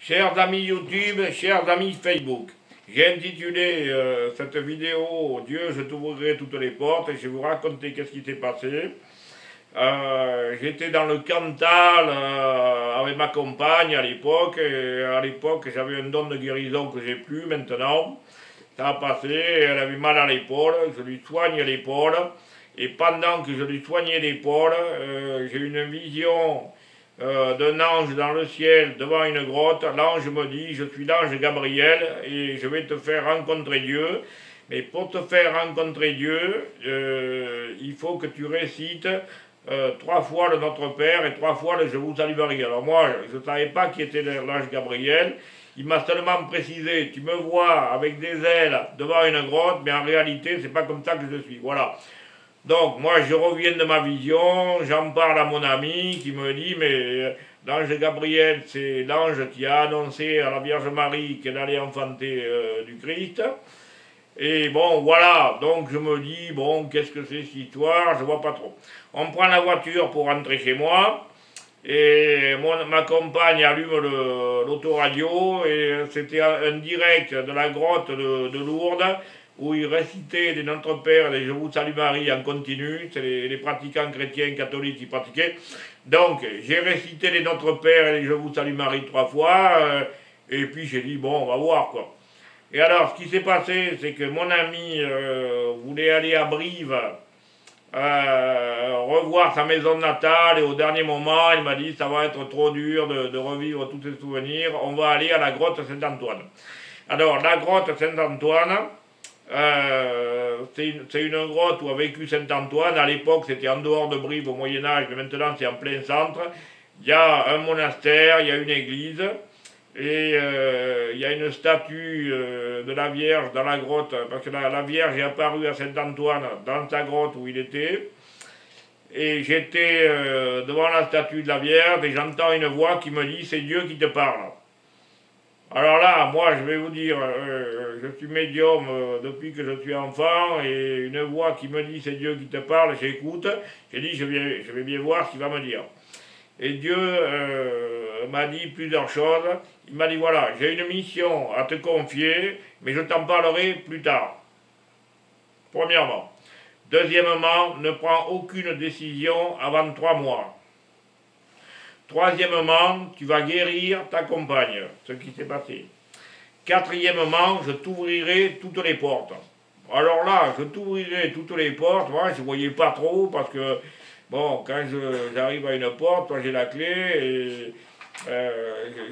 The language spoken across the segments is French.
Chers amis YouTube, chers amis Facebook, j'ai intitulé cette vidéo Dieu, je t'ouvrirai toutes les portes, et je vais vous raconter qu'est-ce qui s'est passé. J'étais dans le Cantal avec ma compagne à l'époque, et à l'époque j'avais un don de guérison que j'ai plus maintenant. Ça a passé, elle avait mal à l'épaule, je lui soigne l'épaule, et pendant que je lui soignais l'épaule, j'ai eu une vision d'un ange dans le ciel devant une grotte. L'ange me dit: je suis l'ange Gabriel et je vais te faire rencontrer Dieu. Mais pour te faire rencontrer Dieu, il faut que tu récites 3 fois le Notre Père et 3 fois le Je vous salue Marie. Alors moi, je ne savais pas qui était l'ange Gabriel. Il m'a seulement précisé: tu me vois avec des ailes devant une grotte, mais en réalité, c'est pas comme ça que je suis. Voilà. Donc, moi, je reviens de ma vision, j'en parle à mon ami qui me dit: mais l'ange Gabriel, c'est l'ange qui a annoncé à la Vierge Marie qu'elle allait enfanter du Christ. Et bon, voilà, donc je me dis: bon, qu'est-ce que c'est cette histoire? Je vois pas trop. On prend la voiture pour rentrer chez moi, et ma compagne allume l'autoradio, et c'était un direct de la grotte de Lourdes, où il récitait les Notre Père et les Je vous salue Marie en continu. C'est les pratiquants chrétiens catholiques qui pratiquaient. Donc j'ai récité les Notre Père et les Je vous salue Marie 3 fois, et puis j'ai dit: bon, on va voir quoi. Et alors, ce qui s'est passé, c'est que mon ami voulait aller à Brive revoir sa maison natale, et au dernier moment, il m'a dit: ça va être trop dur de revivre tous ces souvenirs, on va aller à la grotte Saint-Antoine. Alors, la grotte Saint-Antoine, c'est une grotte où a vécu Saint-Antoine. À l'époque, c'était en dehors de Brive au Moyen-Âge, mais maintenant c'est en plein centre. Il y a un monastère, il y a une église, et il y a une statue de la Vierge dans la grotte, parce que la Vierge est apparue à Saint-Antoine dans sa grotte où il était. Et j'étais devant la statue de la Vierge, et j'entends une voix qui me dit: c'est Dieu qui te parle. Alors là, moi, je vais vous dire, je suis médium depuis que je suis enfant, et une voix qui me dit: c'est Dieu qui te parle, j'écoute. J'ai dit: je vais bien voir ce qu'il va me dire. Et Dieu m'a dit plusieurs choses. Il m'a dit: voilà, j'ai une mission à te confier, mais je t'en parlerai plus tard. Premièrement. Deuxièmement, ne prends aucune décision avant 3 mois. Troisièmement, tu vas guérir ta compagne, ce qui s'est passé. Quatrièmement, je t'ouvrirai toutes les portes. Alors là, je t'ouvrirai toutes les portes. Moi, je ne voyais pas trop, parce que, bon, quand j'arrive à une porte, moi j'ai la clé, et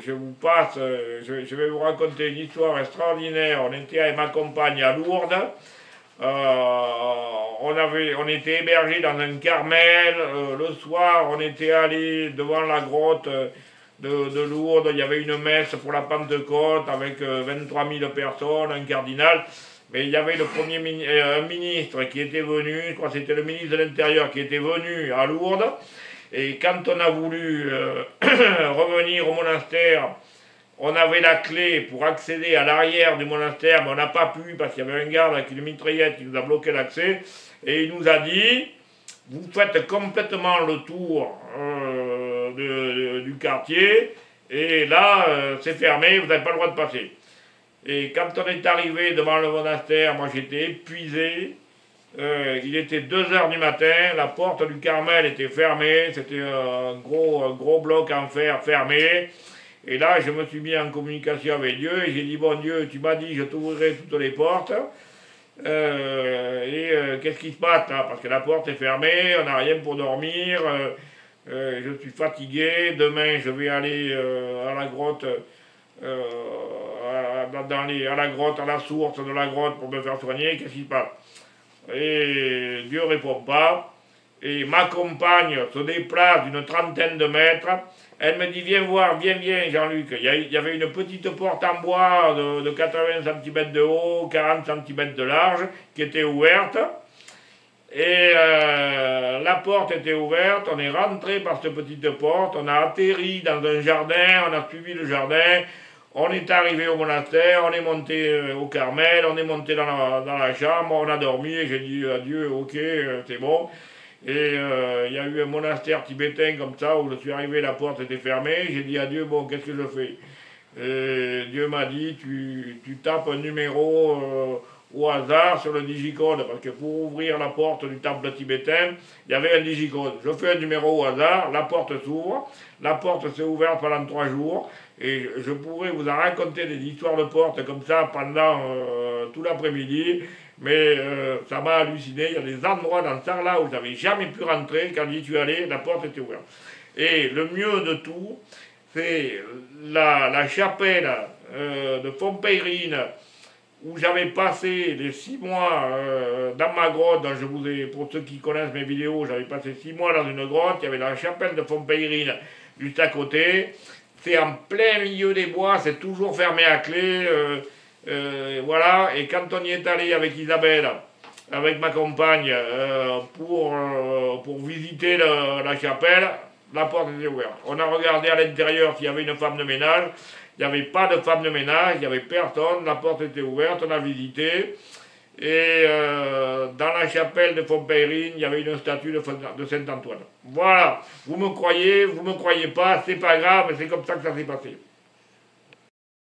je vous passe, je vais vous raconter une histoire extraordinaire. On était avec ma compagne à Lourdes. On était hébergés dans un Carmel. Le soir, on était allé devant la grotte de Lourdes. Il y avait une messe pour la Pentecôte avec 23 000 personnes, un cardinal. Mais il y avait un ministre qui était venu, je crois que c'était le ministre de l'Intérieur qui était venu à Lourdes. Et quand on a voulu revenir au monastère, on avait la clé pour accéder à l'arrière du monastère, mais on n'a pas pu parce qu'il y avait un garde avec une mitraillette qui nous a bloqué l'accès. Et il nous a dit: vous faites complètement le tour du quartier, et là, c'est fermé, vous n'avez pas le droit de passer. Et quand on est arrivé devant le monastère, moi j'étais épuisé. Il était 2 h du matin, la porte du Carmel était fermée, c'était un gros bloc en fer fermé. Et là, je me suis mis en communication avec Dieu, et j'ai dit: bon Dieu, tu m'as dit je t'ouvrirai toutes les portes. Qu'est-ce qui se passe là? Parce que la porte est fermée, on n'a rien pour dormir, je suis fatigué, demain je vais aller à la grotte, à la grotte, à la source de la grotte pour me faire soigner, qu'est-ce qui se passe? Et Dieu ne répond pas. Et ma compagne se déplace d'une 30aine de mètres. Elle me dit: viens voir, viens Jean-Luc. Il y avait une petite porte en bois de 80 cm de haut, 40 cm de large, qui était ouverte. Et la porte était ouverte, on est rentré par cette petite porte, on a atterri dans un jardin, on a suivi le jardin, on est arrivé au monastère, on est monté au Carmel, on est monté dans la chambre, on a dormi, et j'ai dit à Dieu: ok, c'est bon. Et il y a eu un monastère tibétain comme ça, où je suis arrivé, la porte était fermée, j'ai dit à Dieu: bon, qu'est-ce que je fais? Et Dieu m'a dit, tu tapes un numéro au hasard sur le digicode, parce que pour ouvrir la porte du temple tibétain, il y avait un digicode. Je fais un numéro au hasard, la porte s'ouvre, la porte s'est ouverte pendant 3 jours, et je pourrais vous en raconter des histoires de porte comme ça pendant tout l'après-midi, mais ça m'a halluciné. Il y a des endroits dans Sarlat où j'avais jamais pu rentrer, quand j'y suis allé, la porte était ouverte. Et le mieux de tout, c'est la chapelle de Fontpeyrin, où j'avais passé les 6 mois dans ma grotte, dont je vous ai, pour ceux qui connaissent mes vidéos, j'avais passé 6 mois dans une grotte, il y avait la chapelle de Fontpeyrin juste à côté, c'est en plein milieu des bois, c'est toujours fermé à clé, voilà, et quand on y est allé avec Isabelle, avec ma compagne, pour visiter la chapelle, la porte était ouverte. On a regardé à l'intérieur s'il y avait une femme de ménage. Il n'y avait pas de femme de ménage, il n'y avait personne. La porte était ouverte, on a visité. Et dans la chapelle de Fontpeyrin, il y avait une statue de Saint-Antoine. Voilà. Vous me croyez pas, c'est pas grave, c'est comme ça que ça s'est passé.